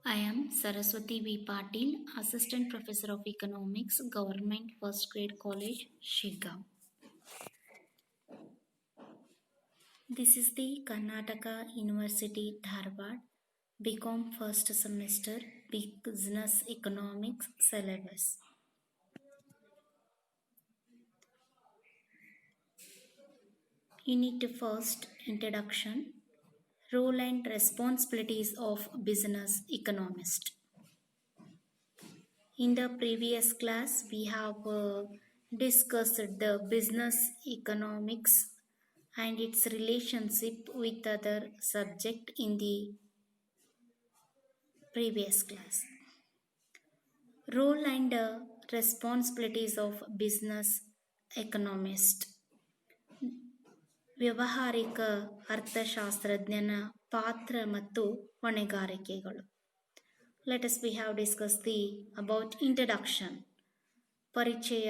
I am Saraswati V. Patil, Assistant Professor of Economics, Government First Grade College, Shiga. This is the Karnataka University, Dharwad, BCom first semester, Business Economics syllabus. Unit first, Introduction, Role and Responsibilities of Business Economist. In the previous class, we have discussed the business economics and its relationship with other subject in the previous class. Role and responsibilities of business economist. ವ್ಯವಹಾರಿಕ ಅರ್ಥಶಾಸ್ತ್ರಜ್ಞನ ಪಾತ್ರ ಮತ್ತು ಹೊಣೆಗಾರಿಕೆಗಳು. Let us we have discussed the about introduction. ಪರಿಚಯ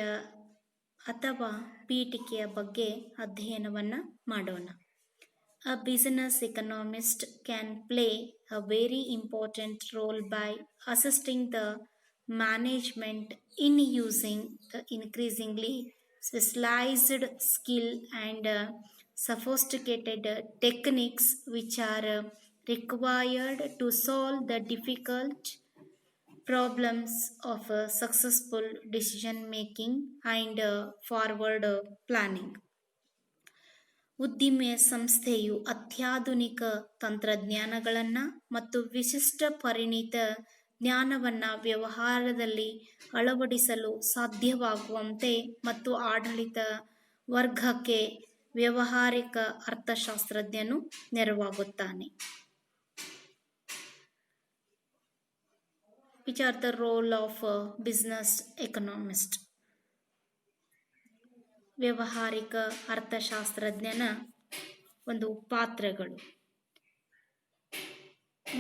ಅಥವಾ ಪೀಠಿಕೆಯ ಬಗ್ಗೆ ಅಧ್ಯಯನವನ್ನು ಮಾಡೋಣ. A business economist can play a very important role by assisting the management in using the increasingly specialized skill and sophisticated techniques which are required to solve the difficult problems of successful decision making and forward planning. ಉದ್ದಿಮೆ ಸಂಸ್ಥೆಯು ಅತ್ಯಾಧುನಿಕ ತಂತ್ರಜ್ಞಾನಗಳನ್ನು ಮತ್ತು ವಿಶಿಷ್ಟ ಪರಿಣಿತ ಜ್ಞಾನವನ್ನು ವ್ಯವಹಾರದಲ್ಲಿ ಅಳವಡಿಸಲು ಸಾಧ್ಯವಾಗುವಂತೆ ಮತ್ತು ಆಡಳಿತ ವರ್ಗಕ್ಕೆ ವ್ಯವಹಾರಿಕ ಅರ್ಥಶಾಸ್ತ್ರಜ್ಞನು ನೆರವಾಗುತ್ತಾನೆ. Which are the role of business economist? ವ್ಯವಹಾರಿಕ ಅರ್ಥಶಾಸ್ತ್ರಜ್ಞನ ಒಂದು ಪಾತ್ರಗಳು.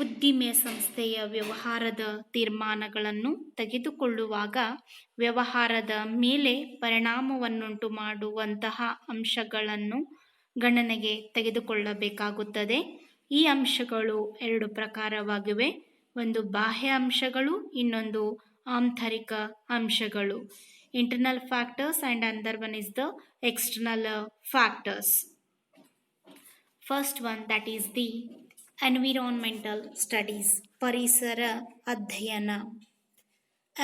ಉದ್ದಿಮೆ ಸಂಸ್ಥೆಯ ವ್ಯವಹಾರದ ತೀರ್ಮಾನಗಳನ್ನು ತೆಗೆದುಕೊಳ್ಳುವಾಗ ವ್ಯವಹಾರದ ಮೇಲೆ ಪರಿಣಾಮವನ್ನುಂಟು ಮಾಡುವಂತಹ ಅಂಶಗಳನ್ನು ಗಣನೆಗೆ ತೆಗೆದುಕೊಳ್ಳಬೇಕಾಗುತ್ತದೆ. ಈ ಅಂಶಗಳು ಎರಡು ಪ್ರಕಾರವಾಗಿವೆ. ಒಂದು ಬಾಹ್ಯ ಅಂಶಗಳು, ಇನ್ನೊಂದು ಆಂತರಿಕ ಅಂಶಗಳು. Internal factors and another one is the external factors. First one, that is the environmental studies, ಪರಿಸರ ಅಧ್ಯಯನ.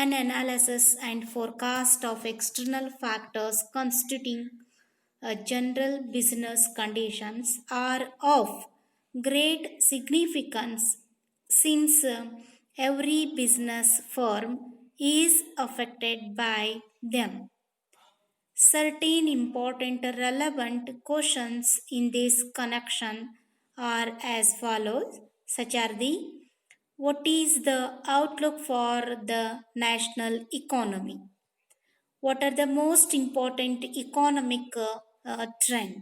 An analysis and forecast of external factors constituting general business conditions are of great significance since every business firm is affected by them. Certain important relevant questions in this connection are as follows, such are the: what is the outlook for the national economy? What are the most important economic trend?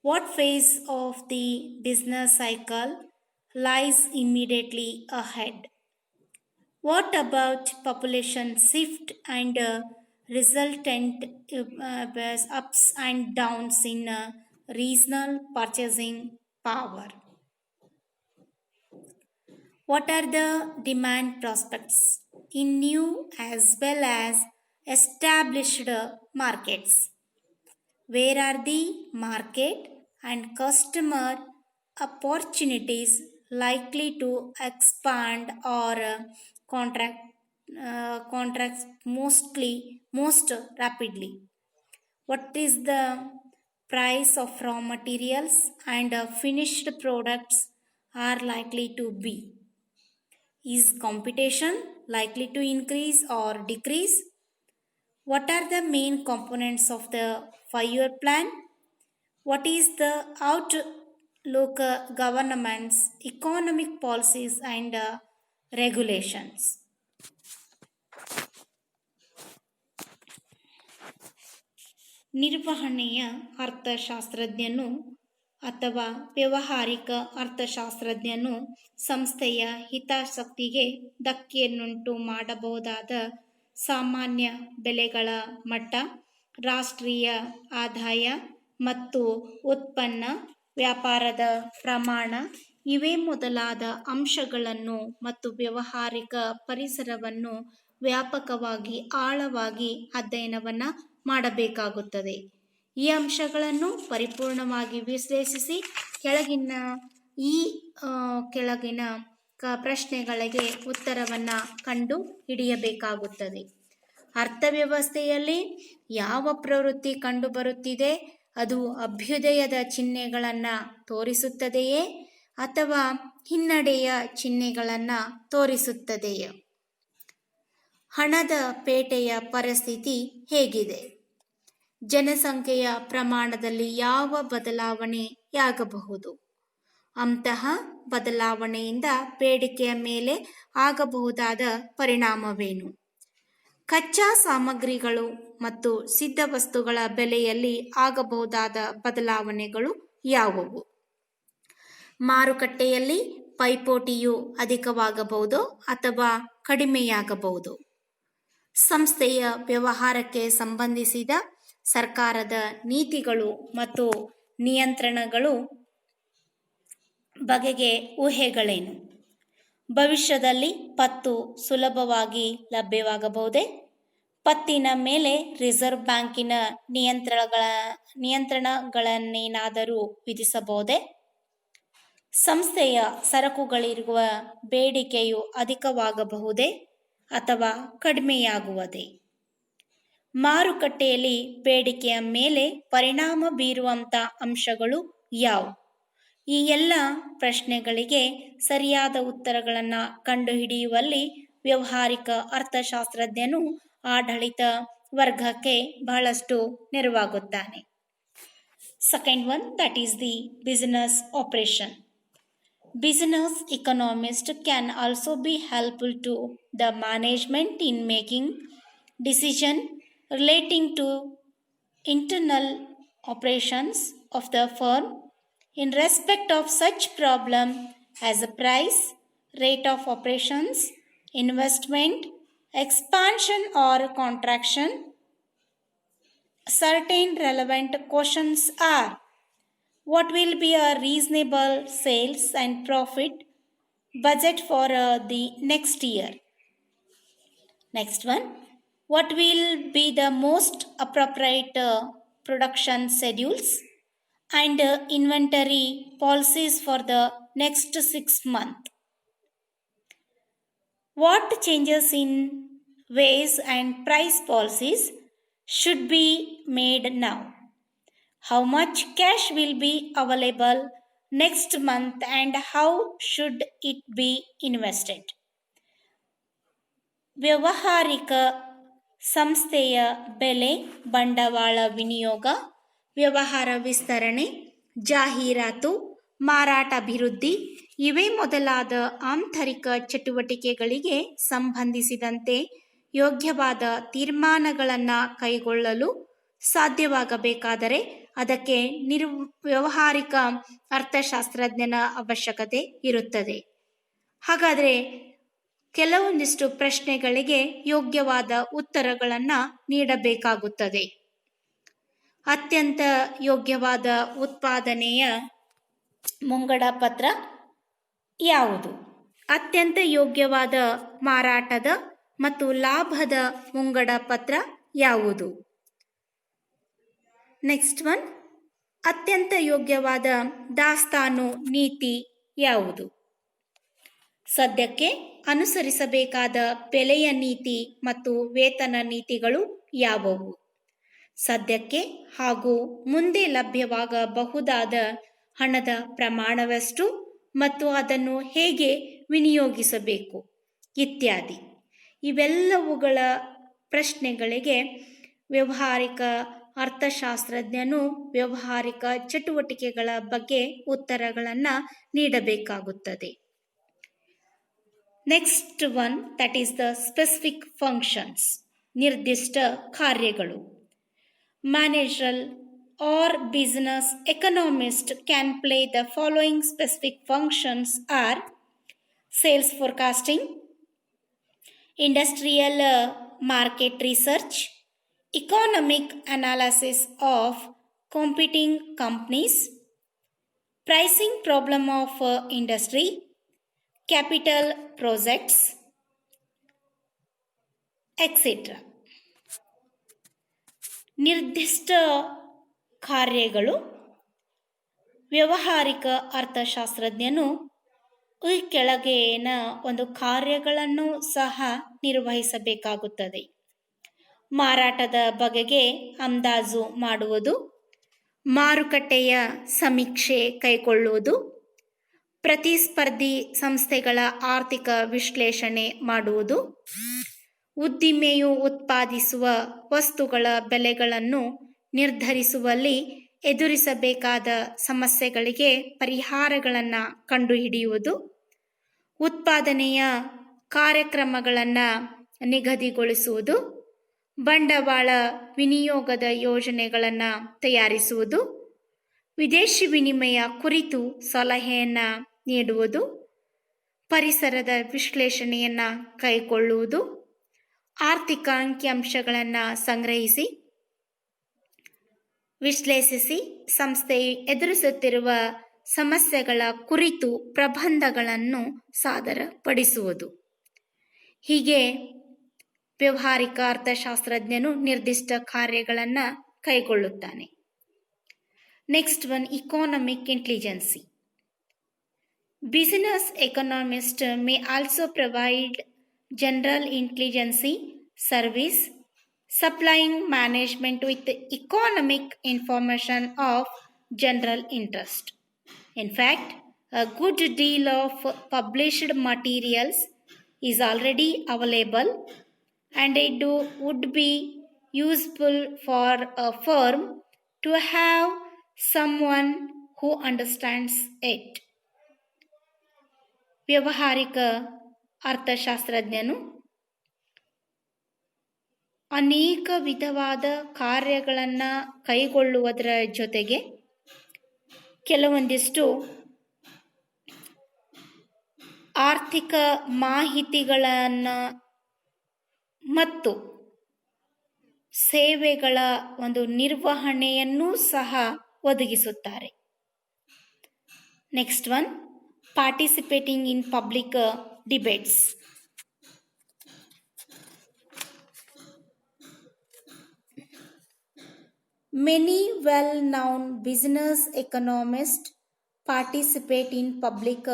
What phase of the business cycle lies immediately ahead? What about population shift and resultant ups and downs in regional purchasing power? What are the demand prospects in new as well as established markets? Where are the market and customer opportunities likely to expand or contract most rapidly? What is the price of raw materials and finished products are likely to be? Is competition likely to increase or decrease? What are the main components of the 5-year plan? What is the outlook government's economic policies and regulations? ನಿರ್ವಹಣೆಯ ಅರ್ಥಶಾಸ್ತ್ರಜ್ಞನು ಅಥವಾ ವ್ಯವಹಾರಿಕ ಅರ್ಥಶಾಸ್ತ್ರಜ್ಞನು ಸಂಸ್ಥೆಯ ಹಿತಾಸಕ್ತಿಗೆ ಧಕ್ಕೆಯನ್ನುಂಟು ಮಾಡಬಹುದಾದ ಸಾಮಾನ್ಯ ಬೆಲೆಗಳ ಮಟ್ಟ, ರಾಷ್ಟ್ರೀಯ ಆದಾಯ ಮತ್ತು ಉತ್ಪನ್ನ, ವ್ಯಾಪಾರದ ಪ್ರಮಾಣ ಇವೇ ಮೊದಲಾದ ಅಂಶಗಳನ್ನು ಮತ್ತು ವ್ಯಾವಹಾರಿಕ ಪರಿಸರವನ್ನು ವ್ಯಾಪಕವಾಗಿ ಆಳವಾಗಿ ಅಧ್ಯಯನವನ್ನು ಮಾಡಬೇಕಾಗುತ್ತದೆ. ಈ ಅಂಶಗಳನ್ನು ಪರಿಪೂರ್ಣವಾಗಿ ವಿಶ್ಲೇಷಿಸಿ ಈ ಕೆಳಗಿನ ಪ್ರಶ್ನೆಗಳಿಗೆ ಉತ್ತರವನ್ನು ಕಂಡು ಹಿಡಿಯಬೇಕಾಗುತ್ತದೆ. ಅರ್ಥವ್ಯವಸ್ಥೆಯಲ್ಲಿ ಯಾವ ಪ್ರವೃತ್ತಿ ಕಂಡುಬರುತ್ತಿದೆ? ಅದು ಅಭ್ಯುದಯದ ಚಿಹ್ನೆಗಳನ್ನು ತೋರಿಸುತ್ತದೆಯೇ ಅಥವಾ ಹಿನ್ನಡೆಯ ಚಿಹ್ನೆಗಳನ್ನು ತೋರಿಸುತ್ತದೆಯೇ? ಹಣದ ಪೇಟೆಯ ಪರಿಸ್ಥಿತಿ ಹೇಗಿದೆ? ಜನಸಂಖ್ಯೆಯ ಪ್ರಮಾಣದಲ್ಲಿ ಯಾವ ಬದಲಾವಣೆಯಾಗಬಹುದು? ಅಂತಹ ಬದಲಾವಣೆಯಿಂದ ಬೇಡಿಕೆಯ ಮೇಲೆ ಆಗಬಹುದಾದ ಪರಿಣಾಮವೇನು? ಕಚ್ಚಾ ಸಾಮಗ್ರಿಗಳು ಮತ್ತು ಸಿದ್ಧ ವಸ್ತುಗಳ ಬೆಲೆಯಲ್ಲಿ ಆಗಬಹುದಾದ ಬದಲಾವಣೆಗಳು ಯಾವುವು? ಮಾರುಕಟ್ಟೆಯಲ್ಲಿ ಪೈಪೋಟಿಯು ಅಧಿಕವಾಗಬಹುದು ಅಥವಾ ಕಡಿಮೆಯಾಗಬಹುದು. ಸಂಸ್ಥೆಯ ವ್ಯವಹಾರಕ್ಕೆ ಸಂಬಂಧಿಸಿದ ಸರ್ಕಾರದ ನೀತಿಗಳು ಮತ್ತು ನಿಯಂತ್ರಣಗಳು ಬಗೆಗೆ ಊಹೆಗಳೇನು? ಭವಿಷ್ಯದಲ್ಲಿ ಪತ್ತು ಸುಲಭವಾಗಿ ಲಭ್ಯವಾಗಬಹುದೇ? ಪತ್ತಿನ ಮೇಲೆ ರಿಸರ್ವ್ ಬ್ಯಾಂಕಿನ ನಿಯಂತ್ರಣಗಳನ್ನೇನಾದರೂ ವಿಧಿಸಬಹುದೇ? ಸಂಸ್ಥೆಯ ಸರಕುಗಳಿರುವ ಬೇಡಿಕೆಯು ಅಧಿಕವಾಗಬಹುದೇ ಅಥವಾ ಕಡಿಮೆಯಾಗುವುದೇ? ಮಾರುಕಟ್ಟೆಯಲ್ಲಿ ಬೇಡಿಕೆಯ ಮೇಲೆ ಪರಿಣಾಮ ಬೀರುವಂಥ ಅಂಶಗಳು ಯಾವುವು? ಈ ಎಲ್ಲ ಪ್ರಶ್ನೆಗಳಿಗೆ ಸರಿಯಾದ ಉತ್ತರಗಳನ್ನು ಕಂಡುಹಿಡಿಯುವಲ್ಲಿ ವ್ಯಾವಹಾರಿಕ ಅರ್ಥಶಾಸ್ತ್ರಜ್ಞನು ಆಡಳಿತ ವರ್ಗಕ್ಕೆ ಬಹಳಷ್ಟು ನೆರವಾಗುತ್ತಾನೆ. Second one, that is the business operation. Business economists can also be helpful to the management in making decisions relating to internal operations of the firm in respect of such problem as the price, rate of operations, investment, expansion or contraction. Certain relevant questions are: what will be a reasonable sales and profit budget for the next year? Next one, what will be the most appropriate production schedules and inventory policies for the next 6 months? What changes in wage and price policies should be made now? How much cash will be available next month and how should it be invested? ವ್ಯಾವಹಾರಿಕ ಸಂಸ್ಥೆಯ ಬೆಲೆ, ಬಂಡವಾಳ ವಿನಿಯೋಗ, ವ್ಯವಹಾರ ವಿಸ್ತರಣೆ, ಜಾಹೀರಾತು, ಮಾರಾಟ ಅಭಿವೃದ್ಧಿ ಇವೇ ಮೊದಲಾದ ಆಂತರಿಕ ಚಟುವಟಿಕೆಗಳಿಗೆ ಸಂಬಂಧಿಸಿದಂತೆ ಯೋಗ್ಯವಾದ ತೀರ್ಮಾನಗಳನ್ನು ಕೈಗೊಳ್ಳಲು ಸಾಧ್ಯವಾಗಬೇಕಾದರೆ ಅದಕ್ಕೆ ವ್ಯಾವಹಾರಿಕ ಅರ್ಥಶಾಸ್ತ್ರಜ್ಞನ ಅವಶ್ಯಕತೆ ಇರುತ್ತದೆ. ಹಾಗಾದರೆ ಕೆಲವೊಂದಿಷ್ಟು ಪ್ರಶ್ನೆಗಳಿಗೆ ಯೋಗ್ಯವಾದ ಉತ್ತರಗಳನ್ನು ನೀಡಬೇಕಾಗುತ್ತದೆ. ಅತ್ಯಂತ ಯೋಗ್ಯವಾದ ಉತ್ಪಾದನೆಯ ಮುಂಗಡ ಪತ್ರ ಯಾವುದು? ಅತ್ಯಂತ ಯೋಗ್ಯವಾದ ಮಾರಾಟದ ಮತ್ತು ಲಾಭದ ಮುಂಗಡ ಪತ್ರ ಯಾವುದು? ನೆಕ್ಸ್ಟ್ ಒನ್, ಅತ್ಯಂತ ಯೋಗ್ಯವಾದ ದಾಸ್ತಾನು ನೀತಿ ಯಾವುದು? ಸದ್ಯಕ್ಕೆ ಅನುಸರಿಸಬೇಕಾದ ಬೆಲೆಯ ನೀತಿ ಮತ್ತು ವೇತನ ನೀತಿಗಳು ಯಾವುವು? ಸದ್ಯಕ್ಕೆ ಹಾಗೂ ಮುಂದೆ ಲಭ್ಯವಾಗಬಹುದಾದ ಹಣದ ಪ್ರಮಾಣವೆಷ್ಟು ಮತ್ತು ಅದನ್ನು ಹೇಗೆ ವಿನಿಯೋಗಿಸಬೇಕು ಇತ್ಯಾದಿ. ಇವೆಲ್ಲವುಗಳ ಪ್ರಶ್ನೆಗಳಿಗೆ ವ್ಯಾವಹಾರಿಕ ಅರ್ಥಶಾಸ್ತ್ರಜ್ಞನು ವ್ಯಾವಹಾರಿಕ ಚಟುವಟಿಕೆಗಳ ಬಗ್ಗೆ ಉತ್ತರಗಳನ್ನು ನೀಡಬೇಕಾಗುತ್ತದೆ. Next one, that is the specific functions, ನಿರ್ದಿಷ್ಟ ಕಾರ್ಯಗಳು. Managerial or business economist can play the following specific functions are: sales forecasting, industrial market research, economic analysis of competing companies, pricing problem of industry, capital projects, etc. ನಿರ್ದಿಷ್ಟ ಕಾರ್ಯಗಳು. ವ್ಯಾವಹಾರಿಕ ಅರ್ಥಶಾಸ್ತ್ರಜ್ಞನು ಈ ಕೆಳಗಿನ ಒಂದು ಕಾರ್ಯಗಳನ್ನು ಸಹ ನಿರ್ವಹಿಸಬೇಕಾಗುತ್ತದೆ: ಮಾರಾಟದ ಬಗೆಗೆ ಅಂದಾಜು ಮಾಡುವುದು, ಮಾರುಕಟ್ಟೆಯ ಸಮೀಕ್ಷೆ ಕೈಗೊಳ್ಳುವುದು, ಪ್ರತಿಸ್ಪರ್ಧಿ ಸಂಸ್ಥೆಗಳ ಆರ್ಥಿಕ ವಿಶ್ಲೇಷಣೆ ಮಾಡುವುದು, ಉದ್ದಿಮೆಯು ಉತ್ಪಾದಿಸುವ ವಸ್ತುಗಳ ಬೆಲೆಗಳನ್ನು ನಿರ್ಧರಿಸುವಲ್ಲಿ ಎದುರಿಸಬೇಕಾದ ಸಮಸ್ಯೆಗಳಿಗೆ ಪರಿಹಾರಗಳನ್ನು ಕಂಡುಹಿಡಿಯುವುದು, ಉತ್ಪಾದನೆಯ ಕಾರ್ಯಕ್ರಮಗಳನ್ನು ನಿಗದಿಗೊಳಿಸುವುದು, ಬಂಡವಾಳ ವಿನಿಯೋಗದ ಯೋಜನೆಗಳನ್ನು ತಯಾರಿಸುವುದು, ವಿದೇಶಿ ವಿನಿಮಯ ಕುರಿತು ಸಲಹೆಯನ್ನು ನೀಡುವುದು, ಪರಿಸರದ ವಿಶ್ಲೇಷಣೆಯನ್ನು ಕೈಗೊಳ್ಳುವುದು, ಆರ್ಥಿಕ ಅಂಕಿಅಂಶಗಳನ್ನು ಸಂಗ್ರಹಿಸಿ ವಿಶ್ಲೇಷಿಸಿ ಸಂಸ್ಥೆಯು ಎದುರಿಸುತ್ತಿರುವ ಸಮಸ್ಯೆಗಳ ಕುರಿತು ಪ್ರಬಂಧಗಳನ್ನು ಸಾದರಪಡಿಸುವುದು. ಹೀಗೆ ವ್ಯಾವಹಾರಿಕ ಅರ್ಥಶಾಸ್ತ್ರಜ್ಞನು ನಿರ್ದಿಷ್ಟ ಕಾರ್ಯಗಳನ್ನು ಕೈಗೊಳ್ಳುತ್ತಾನೆ. Next one, economic intelligence. Business economist may also provide general intelligence service, supplying management with economic information of general interest. In fact, a good deal of published materials is already available, and it would be useful for a firm to have someone who understands it. ವ್ಯಾವಹಾರಿಕ ಅರ್ಥಶಾಸ್ತ್ರಜ್ಞನು ಅನೇಕ ವಿಧವಾದ ಕಾರ್ಯಗಳನ್ನು ಕೈಗೊಳ್ಳುವುದರ ಜೊತೆಗೆ ಕೆಲವೊಂದಿಷ್ಟು ಆರ್ಥಿಕ ಮಾಹಿತಿಗಳನ್ನು ಮತ್ತು ಸೇವೆಗಳ ಒಂದು ನಿರ್ವಹಣೆಯನ್ನು ಸಹ ಒದಗಿಸುತ್ತಾರೆ. Next one, participating in public debates. Many well-known business economists participate in public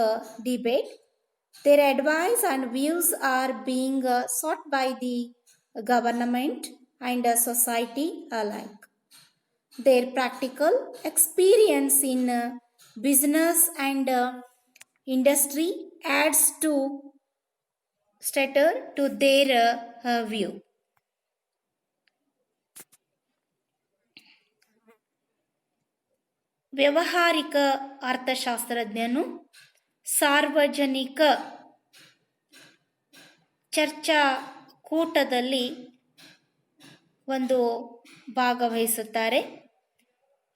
debate. Their advice and views are being sought by the government and society alike. Their practical experience in business and industry adds to stature to their view. ವ್ಯಾವಹಾರಿಕ ಅರ್ಥಶಾಸ್ತ್ರಜ್ಞನು ಸಾರ್ವಜನಿಕ ಚರ್ಚಾಕೂಟದಲ್ಲಿ ಒಂದು ಭಾಗವಹಿಸುತ್ತಾರೆ.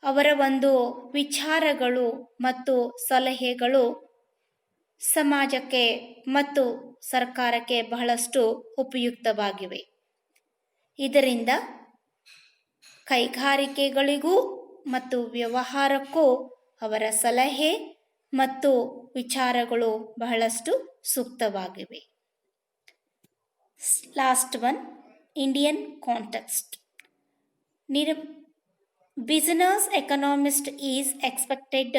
ಅವರ ಒಂದು ವಿಚಾರಗಳು ಮತ್ತು ಸಲಹೆಗಳು ಸಮಾಜಕ್ಕೆ ಮತ್ತು ಸರ್ಕಾರಕ್ಕೆ ಬಹಳಷ್ಟು ಉಪಯುಕ್ತವಾಗಿವೆ. ಇದರಿಂದ ಕೈಗಾರಿಕೆಗಳಿಗೂ ಮತ್ತು ವ್ಯವಹಾರಕ್ಕೂ ಅವರ ಸಲಹೆ ಮತ್ತು ವಿಚಾರಗಳು ಬಹಳಷ್ಟು ಸೂಕ್ತವಾಗಿವೆ. Last one, Indian context. Business economist is expected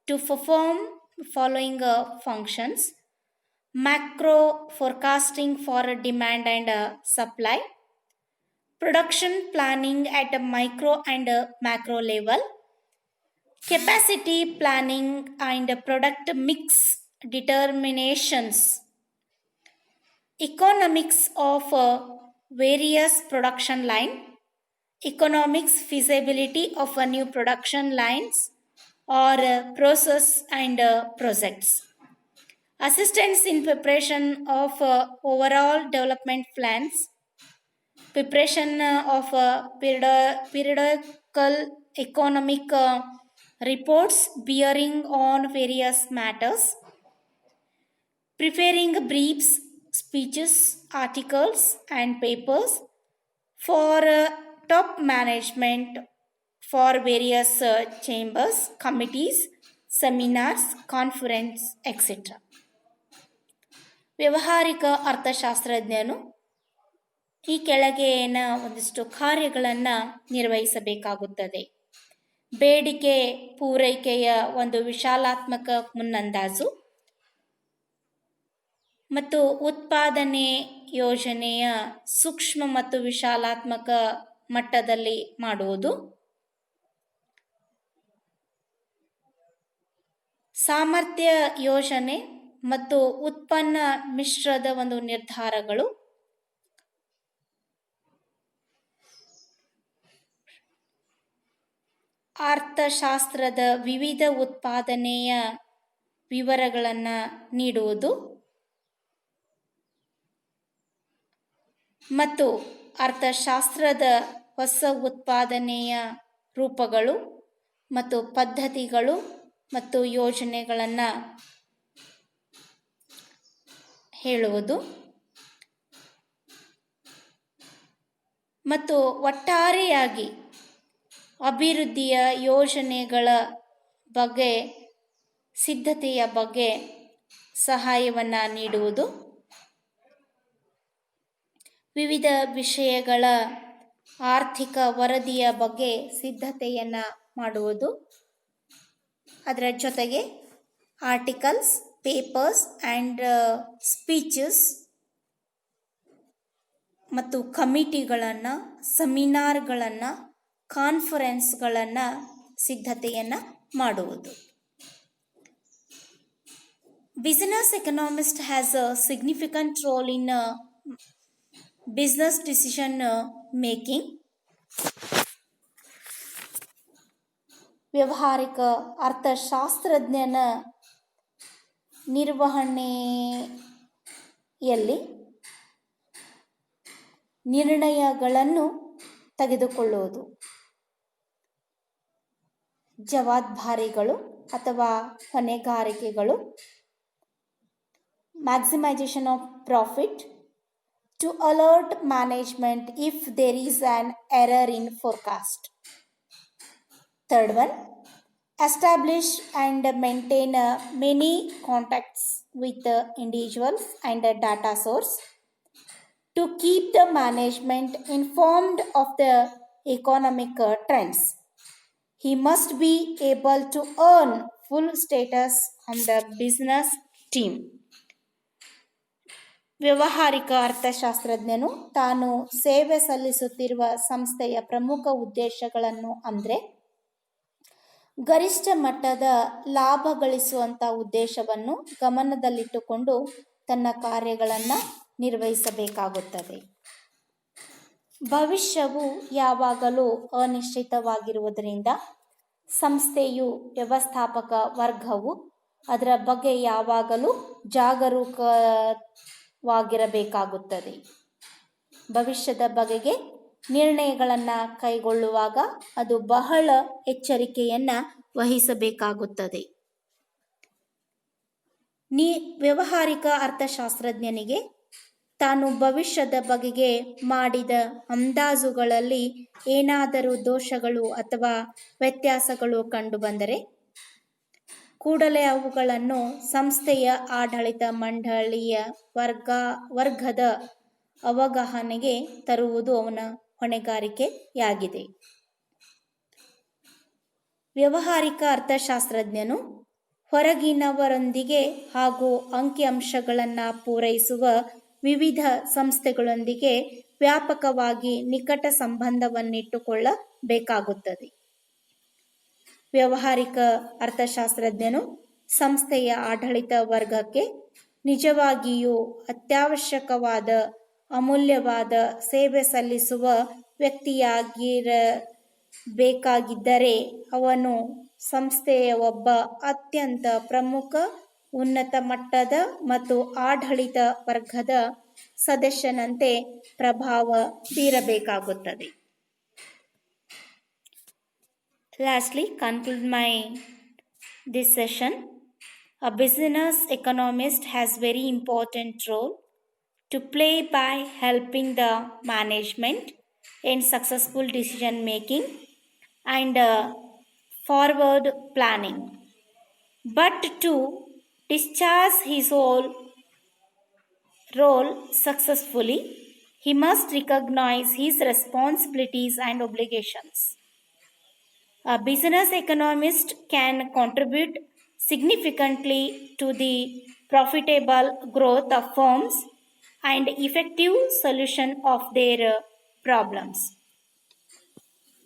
to perform following functions: macro forecasting for demand and supply, production planning at a micro and macro level, capacity planning and product mix determinations, economics of various production line, economics feasibility of a new production lines or process and projects, assistance in preparation of overall development plans, preparation of periodical economic reports bearing on various matters, preparing briefs, speeches, articles and papers for top management for various chambers, committees, seminars, conference etcetera. ವ್ಯಾವಹಾರಿಕ ಅರ್ಥಶಾಸ್ತ್ರಜ್ಞನು ಈ ಕೆಳಗಿನ ಒಂದಿಷ್ಟು ಕಾರ್ಯಗಳನ್ನು ನಿರ್ವಹಿಸಬೇಕಾಗುತ್ತದೆ. ಬೇಡಿಕೆ ಪೂರೈಕೆಯ ಒಂದು ವಿಶಾಲಾತ್ಮಕ ಮುನ್ನಂದಾಜು ಮತ್ತು ಉತ್ಪಾದನೆ ಯೋಜನೆಯ ಸೂಕ್ಷ್ಮ ಮತ್ತು ವಿಶಾಲಾತ್ಮಕ ಮಟ್ಟದಲ್ಲಿ ಮಾಡುವುದು. ಸಾಮರ್ಥ್ಯ ಯೋಜನೆ ಮತ್ತು ಉತ್ಪನ್ನ ಮಿಶ್ರದ ಒಂದು ನಿರ್ಧಾರಗಳು. ಅರ್ಥಶಾಸ್ತ್ರದ ವಿವಿಧ ಉತ್ಪಾದನೆಯ ವಿವರಗಳನ್ನು ನೀಡುವುದು ಮತ್ತು ಅರ್ಥಶಾಸ್ತ್ರದ ಹೊಸ ಉತ್ಪಾದನೆಯ ರೂಪಗಳು ಮತ್ತು ಪದ್ಧತಿಗಳು ಮತ್ತು ಯೋಜನೆಗಳನ್ನು ಹೇಳುವುದು ಮತ್ತು ಒಟ್ಟಾರೆಯಾಗಿ ಅಭಿವೃದ್ಧಿಯ ಯೋಜನೆಗಳ ಬಗ್ಗೆ ಸಿದ್ಧತೆಯ ಬಗ್ಗೆ ಸಹಾಯವನ್ನು ನೀಡುವುದು. ವಿವಿಧ ವಿಷಯಗಳ ಆರ್ಥಿಕ ವರದಿಯ ಬಗ್ಗೆ ಸಿದ್ಧತೆಯನ್ನು ಮಾಡುವುದು. ಅದರ ಜೊತೆಗೆ ಆರ್ಟಿಕಲ್ಸ್, ಪೇಪರ್ಸ್ ಆ್ಯಂಡ್ ಸ್ಪೀಚಸ್ ಮತ್ತು ಕಮಿಟಿಗಳನ್ನು, ಸೆಮಿನಾರ್ಗಳನ್ನು, ಕಾನ್ಫರೆನ್ಸ್ಗಳನ್ನು ಸಿದ್ಧತೆಯನ್ನು ಮಾಡುವುದು. Business economist has a significant role in business decision making. ವ್ಯಾವಹಾರಿಕ ಅರ್ಥಶಾಸ್ತ್ರಜ್ಞನ ನಿರ್ವಹಣೆಯಲ್ಲಿ ನಿರ್ಣಯಗಳನ್ನು ತೆಗೆದುಕೊಳ್ಳುವುದು, ಜವಾಬ್ದಾರಿಗಳು ಅಥವಾ ಹೊಣೆಗಾರಿಕೆಗಳು. Maximisation of profit to alert management if there is an error in forecast. Third one, establish and maintain many contacts with individuals and data source to keep the management informed of the economic trends. He must be able to earn full status on the business team. ವ್ಯಾವಹಾರಿಕ ಅರ್ಥಶಾಸ್ತ್ರಜ್ಞನು ತಾನು ಸೇವೆ ಸಲ್ಲಿಸುತ್ತಿರುವ ಸಂಸ್ಥೆಯ ಪ್ರಮುಖ ಉದ್ದೇಶಗಳನ್ನು ಅಂದರೆ ಗರಿಷ್ಠ ಮಟ್ಟದ ಲಾಭ ಗಳಿಸುವಂಥ ಉದ್ದೇಶವನ್ನು ಗಮನದಲ್ಲಿಟ್ಟುಕೊಂಡು ತನ್ನ ಕಾರ್ಯಗಳನ್ನು ನಿರ್ವಹಿಸಬೇಕಾಗುತ್ತದೆ. ಭವಿಷ್ಯವು ಯಾವಾಗಲೂ ಅನಿಶ್ಚಿತವಾಗಿರುವುದರಿಂದ ಸಂಸ್ಥೆಯು ವ್ಯವಸ್ಥಾಪಕ ವರ್ಗವು ಅದರ ಬಗ್ಗೆ ಯಾವಾಗಲೂ ಜಾಗರೂಕವಾಗಿರಬೇಕಾಗುತ್ತದೆ. ಭವಿಷ್ಯದ ಬಗೆಗೆ ನಿರ್ಣಯಗಳನ್ನು ಕೈಗೊಳ್ಳುವಾಗ ಅದು ಬಹಳ ಎಚ್ಚರಿಕೆಯನ್ನು ವಹಿಸಬೇಕಾಗುತ್ತದೆ. ವ್ಯಾವಹಾರಿಕ ಅರ್ಥಶಾಸ್ತ್ರಜ್ಞನಿಗೆ ತಾನು ಭವಿಷ್ಯದ ಬಗೆಗೆ ಮಾಡಿದ ಅಂದಾಜುಗಳಲ್ಲಿ ಏನಾದರೂ ದೋಷಗಳು ಅಥವಾ ವ್ಯತ್ಯಾಸಗಳು ಕಂಡುಬಂದರೆ ಕೂಡಲೇ ಅವುಗಳನ್ನು ಸಂಸ್ಥೆಯ ಆಡಳಿತ ಮಂಡಳಿಯ ವರ್ಗದ ಅವಗಾಹನೆಗೆ ತರುವುದು ಅವನ ಹೊಣೆಗಾರಿಕೆಯಾಗಿದೆ. ವ್ಯಾವಹಾರಿಕ ಅರ್ಥಶಾಸ್ತ್ರಜ್ಞನು ಹೊರಗಿನವರೊಂದಿಗೆ ಹಾಗೂ ಅಂಕಿಅಂಶಗಳನ್ನು ಪೂರೈಸುವ ವಿವಿಧ ಸಂಸ್ಥೆಗಳೊಂದಿಗೆ ವ್ಯಾಪಕವಾಗಿ ನಿಕಟ ಸಂಬಂಧವನ್ನಿಟ್ಟುಕೊಳ್ಳಬೇಕಾಗುತ್ತದೆ. ವ್ಯಾವಹಾರಿಕ ಅರ್ಥಶಾಸ್ತ್ರಜ್ಞನು ಸಂಸ್ಥೆಯ ಆಡಳಿತ ವರ್ಗಕ್ಕೆ ನಿಜವಾಗಿಯೂ ಅತ್ಯವಶ್ಯಕವಾದ ಅಮೂಲ್ಯವಾದ ಸೇವೆ ಸಲ್ಲಿಸುವ ವ್ಯಕ್ತಿಯಾಗಿರಬೇಕಾಗಿದ್ದರೆ ಅವನು ಸಂಸ್ಥೆಯ ಒಬ್ಬ ಅತ್ಯಂತ ಪ್ರಮುಖ ಉನ್ನತ ಮಟ್ಟದ ಮತ್ತು ಆಡಳಿತ ವರ್ಗದ ಸದಸ್ಯನಂತೆ ಪ್ರಭಾವ ಬೀರಬೇಕಾಗುತ್ತದೆ. Lastly, conclude this session. A business economist has very important role to play by helping the management in successful decision making and forward planning. but to discharge his whole role successfully, he must recognize his responsibilities and obligations. A business economist can contribute significantly to the profitable growth of firms and effective solution of their problems.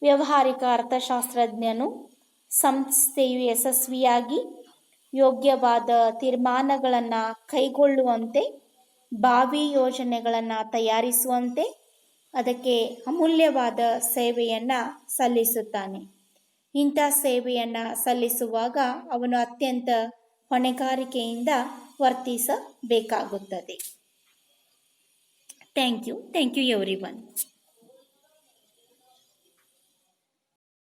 ವ್ಯಾವಹಾರಿಕ ಅರ್ಥಶಾಸ್ತ್ರಜ್ಞನು ಸಂಸ್ಥೆಯು ಯಶಸ್ವಿಯಾಗಿ ಯೋಗ್ಯವಾದ ತೀರ್ಮಾನಗಳನ್ನು ಕೈಗೊಳ್ಳುವಂತೆ, ಭಾವಿ ಯೋಜನೆಗಳನ್ನು ತಯಾರಿಸುವಂತೆ, ಅದಕ್ಕೆ ಅಮೂಲ್ಯವಾದ ಸೇವೆಯನ್ನು ಸಲ್ಲಿಸುತ್ತಾನೆ. ಇಂಥ ಸೇವೆಯನ್ನು ಸಲ್ಲಿಸುವಾಗ ಅವನು ಅತ್ಯಂತ ಹೊಣೆಗಾರಿಕೆಯಿಂದ ವರ್ತಿಸಬೇಕಾಗುತ್ತದೆ. Thank you every one.